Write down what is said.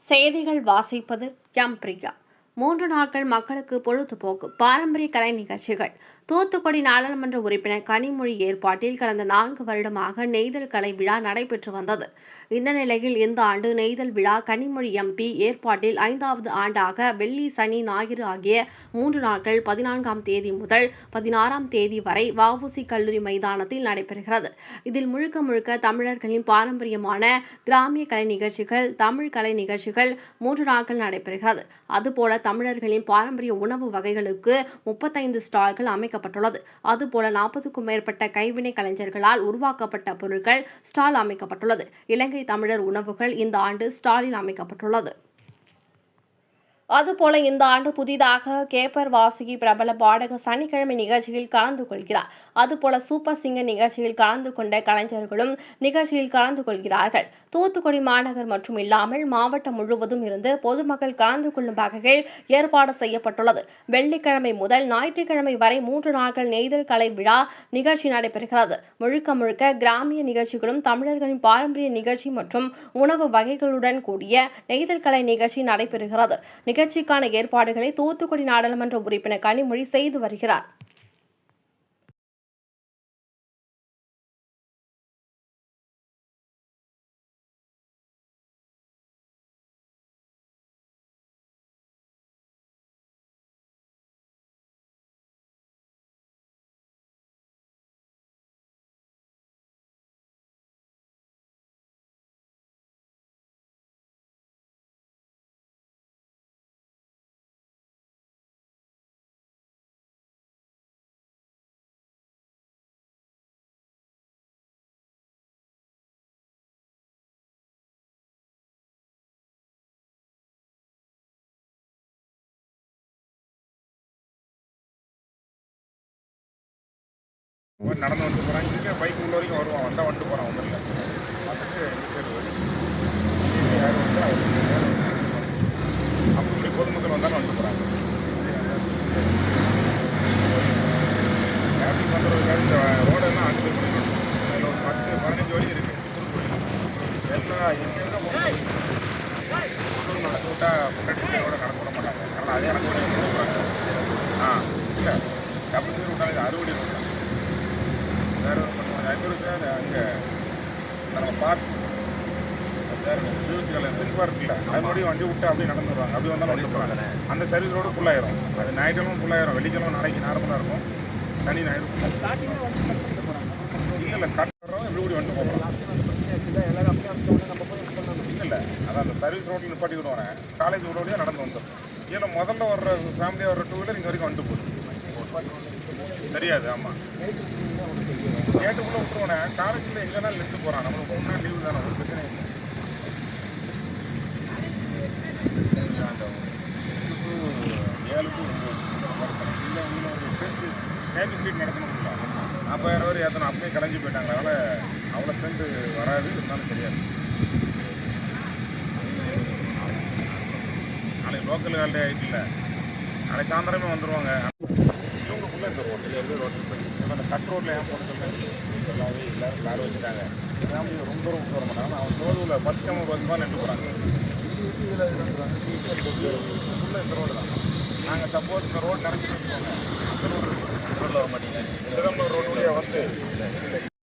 செய்திகள் வாசிப்பது எம் பிரியா. 3 நாட்கள் மக்களுக்கு பொழுதுபோக்கு பாரம்பரிய கலை நிகழ்ச்சிகள். தூத்துக்குடி நாடாளுமன்ற உறுப்பினர் கனிமொழி ஏற்பாட்டில் கடந்த 4 வருடமாக நெய்தல் கலை விழா நடைபெற்று வந்தது. இந்த நிலையில் இந்த ஆண்டு நெய்தல் விழா கனிமொழி எம்பி ஏற்பாட்டில் 5வது ஆண்டாக வெள்ளி, சனி, ஞாயிறு ஆகிய 3 நாட்கள் 14ஆம் தேதி முதல் 16ஆம் தேதி வரை வ.உ.சி. கல்லூரி மைதானத்தில் நடைபெறுகிறது. இதில் முழுக்க முழுக்க தமிழர்களின் பாரம்பரியமான கிராமிய கலை நிகழ்ச்சிகள், தமிழ் கலை நிகழ்ச்சிகள் 3 நாட்கள் நடைபெறுகிறது. அதுபோல தமிழர்களின் பாரம்பரிய உணவு வகைகளுக்கு 35 ஸ்டால்கள் அமைக்கப்பட்டுள்ளது. அதுபோல 40க்கும் மேற்பட்ட கைவினை கலைஞர்களால் உருவாக்கப்பட்ட பொருட்கள் ஸ்டால் அமைக்கப்பட்டுள்ளது. இலங்கை தமிழர் உணவுகள் இந்த ஆண்டு ஸ்டாலில் அமைக்கப்பட்டுள்ளது. அதுபோல இந்த ஆண்டு புதிதாக கேப்பர் வாசிகி பிரபல பாடகர் சனிக்கிழமை நிகழ்ச்சியில் கலந்து கொள்கிறார். அதுபோல சூப்பர் சிங்கர் நிகழ்ச்சியில் கலந்து கொண்ட கலைஞர்களும் நிகழ்ச்சியில் கலந்து கொள்கிறார்கள். தூத்துக்குடி மாநகர் மற்றும் இல்லாமல் மாவட்டம் முழுவதும் இருந்து பொதுமக்கள் கலந்து கொள்ளும் வகையில் ஏற்பாடு செய்யப்பட்டுள்ளது. வெள்ளிக்கிழமை முதல் ஞாயிற்றுக்கிழமை வரை 3 நாட்கள் நெய்தல் கலை விழா நிகழ்ச்சி நடைபெறுகிறது. முழுக்க முழுக்க கிராமிய நிகழ்ச்சிகளும் தமிழர்களின் பாரம்பரிய நிகழ்ச்சி மற்றும் உணவு வகைகளுடன் கூடிய நெய்தல் கலை நிகழ்ச்சி நடைபெறுகிறது. நிகழ்ச்சிக்கான ஏற்பாடுகளை தூத்துக்குடி நாடாளுமன்ற உறுப்பினர் கனிமொழி செய்து வருகிறார். நடந்து வந்து போகிறாங்க. பைக் உள்ள வரைக்கும் வருவான், வந்தால் வந்துட்டு போகிறான். ஒன்றும் இல்லை, பார்த்துட்டு இந்த சைடு யார் வந்து அப்படி பொதுமக்கள் வந்தாலும் வந்துட்டு போகிறாங்க. டிராஃபிக் பண்ணுறதுக்காக இந்த ரோடெல்லாம் 5 கிலோமீட்டர், அதில் ஒரு 10-15 வழி இருக்குது. எல்லாம் எங்கெங்கே போகணும் நடந்து விட்டால் முன்னாடி ரோட நடக்க விட மாட்டாங்க. அதனால் அதே எனக்கு போகிறாங்க. இல்லை டபுள் சைடு விட்டாலும் இது 60 ரோடு தான். வேறு ஒன்று பண்ணுவாங்க. அங்கே அங்கே நம்ம பார்க் மியூசிக்கில் ரிங் பார்க் இல்லை, அது மறுபடியும் வண்டி விட்டு அப்படியே நடந்து வருவாங்க. அப்படி வந்தாலும் வண்டி போகிறாங்க. அந்த சர்வீஸ் ரோடு ஃபுல்லாயிரும். அது ஞாயிற்றுக்கிழமை ஃபுல்லாயிரும். வெள்ளிக்கிழமை நாளைக்கு நார்மலாக இருக்கும். சனி ஞாயிறு இல்லை கட்டுறோம். இப்படி கூடி வந்துட்டு போகலாம். இல்லை அதான் அந்த சர்வீஸ் ரோட்டில் நிப்பாட்டிக்கிடுவானே காலேஜ் ரோடோடய நடந்து வந்துடும். ஏன்னா முதல்ல வர்ற ஃபேமிலியாக வர்ற 2 வீலர் இங்கே வரைக்கும் வந்துட்டு போகுது. தெரியாது. ஆமாம், கேட்டுக்குள்ளே விட்டுருவோனே காலேஜில் எங்கேனாலும் எடுத்து போகிறான். நம்மளுக்கு 3 நாள் லீவு தானே, ஒரு பிரச்சனை இல்லை. அந்த 7 to 9 இல்லை இன்னொரு சேர்த்து கேபி ஸ்ட்ரீட் நடத்தணும்ல, 40,000 பேர் ஏற்றணும். அப்படியே கலைஞ்சி போயிட்டாங்க. அதனால் அவ்வளோ சேர்ந்து வராது, இருந்தாலும் தெரியாது. நாளைக்கு லோக்கல் ஹாலிடே ஆகிட்டு இல்லை, நாளைக்கு சாயந்தரமே வந்துடுவாங்க. இவங்களுக்குள்ளே இந்த ரோட்டு அந்த கட் ரோட்டில் ஏன் போட்டு எல்லாமே எல்லோரும் கார் வச்சுட்டாங்க. ஃபேமிலி ரொம்ப தூரம் வர மாட்டாங்க. அவன் தோதுவில் பஸ் கேமரா பஸ் தான் நின்று போகிறாங்க. ஃபுல்லாக இந்த ரோடு தான். நாங்கள் சப்போஸ் இந்த ரோடு நிறச்சி வச்சுக்கோங்க, இந்த ரோடு வர மாட்டீங்க. இந்த ரோடு ரோடு வந்து